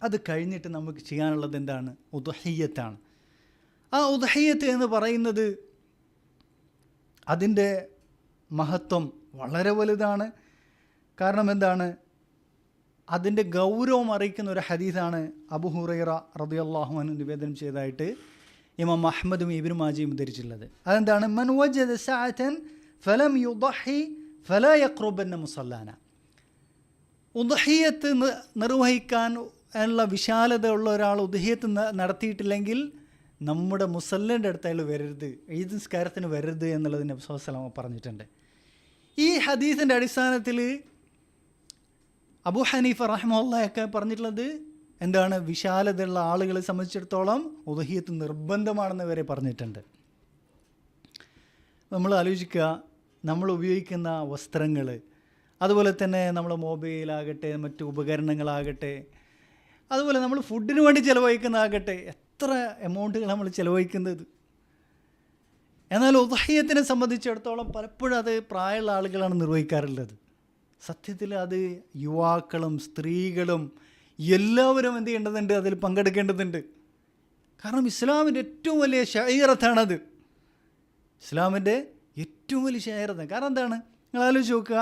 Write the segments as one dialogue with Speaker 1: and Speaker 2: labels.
Speaker 1: അത് കഴിഞ്ഞിട്ട് നമുക്ക് ചെയ്യാനുള്ളത് എന്താണ്? ഉദ്ഹിയ്യത്താണ്. ആ ഉദ്ഹിയ്യത്ത് എന്ന് പറയുന്നത് അതിൻ്റെ മഹത്വം വളരെ വലുതാണ്. കാരണം എന്താണ്? അതിൻ്റെ ഗൗരവം അറിയിക്കുന്ന ഒരു ഹദീസാണ് അബൂ ഹുറൈറ റളിയല്ലാഹു അൻഹു നിവേദനം ചെയ്തതായിട്ട് ഇമാം അഹ്മദും ഇബ്നു മാജയും ഉദ്ധരിച്ചിട്ടുള്ളത്. അതെന്താണ്? മൻ വജദ സഅതൻ ഫലം യുദ്ഹി ഫലാ യഖ്റുബന്ന മുസല്ലാന. ഉദ്ഹിയ്യത്ത് നിർവഹിക്കാൻ ഉള്ള വിശാലത ഉള്ള ഒരാൾ ഉദ്ഹിയ്യത്ത് നടത്തിയിട്ടില്ലെങ്കിൽ നമ്മുടെ മുസല്ലിൻ്റെ അടുത്ത് അയാൾ വരരുത്, ഈദ് നിസ്കാരത്തിന് വരരുത് എന്നുള്ളത് നബി സല്ലല്ലാഹു അലൈഹി വസല്ലം പറഞ്ഞിട്ടുണ്ട്. ഈ ഹദീസിൻ്റെ അടിസ്ഥാനത്തിൽ അബൂ ഹനീഫ റഹ്മത്തുള്ളാഹിയൊക്കെ പറഞ്ഞിട്ടുള്ളത് എന്താണ്? വിശാലതയുള്ള ആളുകളെ സംബന്ധിച്ചിടത്തോളം ഉദ്ഹിയ്യത്ത് നിർബന്ധമാണെന്ന് വരെ പറഞ്ഞിട്ടുണ്ട്. നമ്മൾ ആലോചിക്കുക, നമ്മൾ ഉപയോഗിക്കുന്ന വസ്ത്രങ്ങൾ, അതുപോലെ തന്നെ നമ്മുടെ മൊബൈലാകട്ടെ, മറ്റു ഉപകരണങ്ങളാകട്ടെ, അതുപോലെ നമ്മൾ ഫുഡിന് വേണ്ടി ചിലവഴിക്കുന്നതാകട്ടെ, എത്ര എമൗണ്ടുകൾ നമ്മൾ ചിലവഴിക്കുന്നത്. എന്നാൽ ഉദ്ഹിയ്യത്തിനെ സംബന്ധിച്ചിടത്തോളം പലപ്പോഴും അത് പ്രായമുള്ള ആളുകളാണ് നിർവഹിക്കാറുള്ളത്. സത്യത്തിൽ അത് യുവാക്കളും സ്ത്രീകളും എല്ലാവരും എന്ത് ചെയ്യേണ്ടതുണ്ട്? അതിൽ പങ്കെടുക്കേണ്ടതുണ്ട്. കാരണം ഇസ്ലാമിൻ്റെ ഏറ്റവും വലിയ ശഈറത്താണത്. ഇസ്ലാമിൻ്റെ ഏറ്റവും വലിയ ശഈറത്താണ്. കാരണം എന്താണ്? നിങ്ങൾ ആലോചിച്ച് നോക്കുക,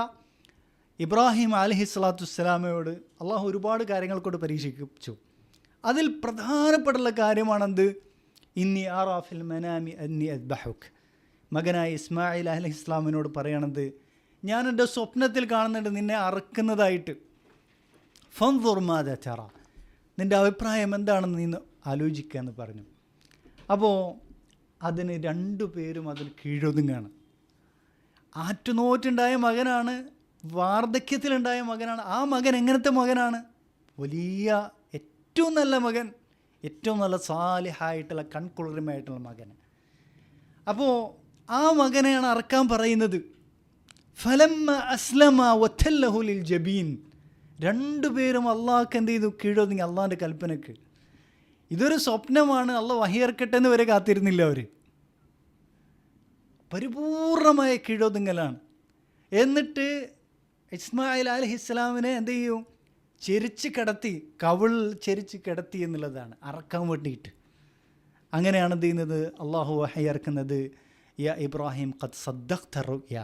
Speaker 1: ഇബ്രാഹിം അലൈഹിസ്സലാത്തു വസ്സലാമയോട് അള്ളാഹു ഒരുപാട് കാര്യങ്ങൾ കൊണ്ട് പരീക്ഷിച്ചു. അതിൽ പ്രധാനപ്പെട്ടുള്ള കാര്യമാണെന്ത്? ഇന്നി ആറാഫിൽ മനാമി അന്നി അദ്ബഹുക്. മകനായ ഇസ്മായിൽ അലൈഹിസ്സലാമിനോട് പറയണത്, ഞാൻ എൻ്റെ സ്വപ്നത്തിൽ കാണുന്നുണ്ട് നിന്നെ അറക്കുന്നതായിട്ട്. ഫൻദുർ മാദാ തറ, നിൻ്റെ അഭിപ്രായം എന്താണെന്ന് നീ ആലോചിക്കുക എന്ന് പറഞ്ഞു. അപ്പോൾ അതിന് രണ്ടു പേരും അതിൽ കീഴൊതുങ്ങാണ്. ആറ്റുനോറ്റുണ്ടായ മകനാണ്, വാർദ്ധക്യത്തിലുണ്ടായ മകനാണ്. ആ മകൻ എങ്ങനത്തെ മകനാണ്? വലിയ ഏറ്റവും നല്ല മകൻ, ഏറ്റവും നല്ല സാലിഹായിട്ടുള്ള കൺകുളിർമയായിട്ടുള്ള മകൻ. അപ്പോൾ ആ മകനെയാണ് അറക്കാൻ പറയുന്നത്. ഫലമ്മ അസ്ലമ വതല്ലഹു ലിൽ ജബീൻ, രണ്ടുപേരും അള്ളാഹ്ക്ക് എന്ത് ചെയ്തു? കീഴൊതുങ്ങി അള്ളാഹിൻ്റെ കൽപ്പനക്ക്. ഇതൊരു സ്വപ്നമാണ്, അള്ളാഹ് വഹിയിറക്കട്ടെ എന്ന് വരെ കാത്തിരുന്നില്ല. അവർ പരിപൂർണമായ കീഴൊതുങ്ങലാണ്. എന്നിട്ട് ഇസ്മായിൽ അലൈഹിസ്സലാമിനെ എന്ത് ചെയ്യും? ചെരിച്ച് കിടത്തി, കവിൾ ചെരിച്ച് കിടത്തി എന്നുള്ളതാണ് അറക്കാൻ വേണ്ടിയിട്ട്. അങ്ങനെയാണ് എന്ത് ചെയ്യുന്നത്? അള്ളാഹു വഹിയിറക്കുന്നത്, യാ ഇബ്രാഹിം ഖദ് സദ്ദഖ്ത റുയ,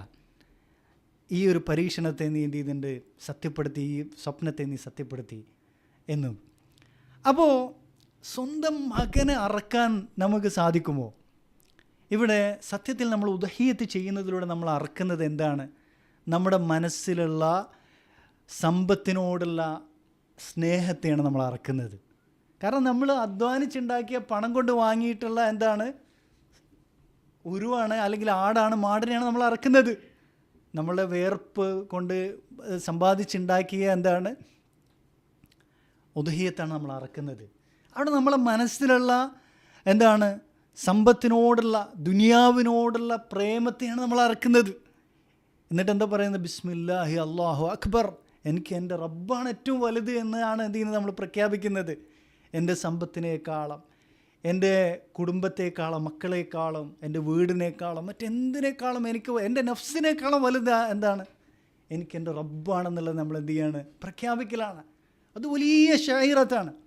Speaker 1: ഈ ഒരു പരീക്ഷണത്തെ നീ എന്ത് ചെയ്തിട്ടുണ്ട്? സത്യപ്പെടുത്തി, ഈ സ്വപ്നത്തെ നീ സത്യപ്പെടുത്തി എന്നും. അപ്പോൾ സ്വന്തം മകനെ അറക്കാൻ നമുക്ക് സാധിക്കുമോ? ഇവിടെ സത്യത്തിൽ നമ്മൾ ഉദ്ഹിയ്യത്ത് ചെയ്യുന്നതിലൂടെ നമ്മൾ അറക്കുന്നത് എന്താണ്? നമ്മുടെ മനസ്സിലുള്ള സമ്പത്തിനോടുള്ള സ്നേഹത്തെയാണ് നമ്മൾ അറക്കുന്നത്. കാരണം നമ്മൾ അധ്വാനിച്ചുണ്ടാക്കിയ പണം കൊണ്ട് വാങ്ങിയിട്ടുള്ള എന്താണ്? ഉരുവാണ്, അല്ലെങ്കിൽ ആടാണ്, മാടിനെയാണ് നമ്മൾ അറക്കുന്നത്. നമ്മളുടെ വേർപ്പ് കൊണ്ട് സമ്പാദിച്ചുണ്ടാക്കിയ എന്താണ്? ഉദ്ഹിയ്യത്താണ് നമ്മൾ അറക്കുന്നത്. അവിടെ നമ്മളെ മനസ്സിലുള്ള എന്താണ്? സമ്പത്തിനോടുള്ള, ദുനിയാവിനോടുള്ള പ്രേമത്തെയാണ് നമ്മൾ അറക്കുന്നത്. എന്നിട്ട് എന്താ പറയുന്നത്? ബിസ്മില്ലാഹി അല്ലാഹു അക്ബർ, എനിക്ക് എൻ്റെ റബ്ബാണ് ഏറ്റവും വലുത് എന്നാണ് എന്ത് ചെയ്യുന്നത്? നമ്മൾ പ്രഖ്യാപിക്കുന്നത്. എൻ്റെ സമ്പത്തിനേക്കാളും, എൻ്റെ കുടുംബത്തെക്കാളും, മക്കളെക്കാളും, എൻ്റെ വീടിനേക്കാളും, മറ്റെന്തിനേക്കാളും, എനിക്ക് എൻ്റെ നഫ്സിനേക്കാളും വലുത് എന്താണ്? എനിക്ക് എൻ്റെ റബ്ബാണെന്നുള്ളത് നമ്മൾ എന്ത് ചെയ്യാണ്? പ്രഖ്യാപിക്കലാണ്. അത് വലിയ ശഈറത്താണ്.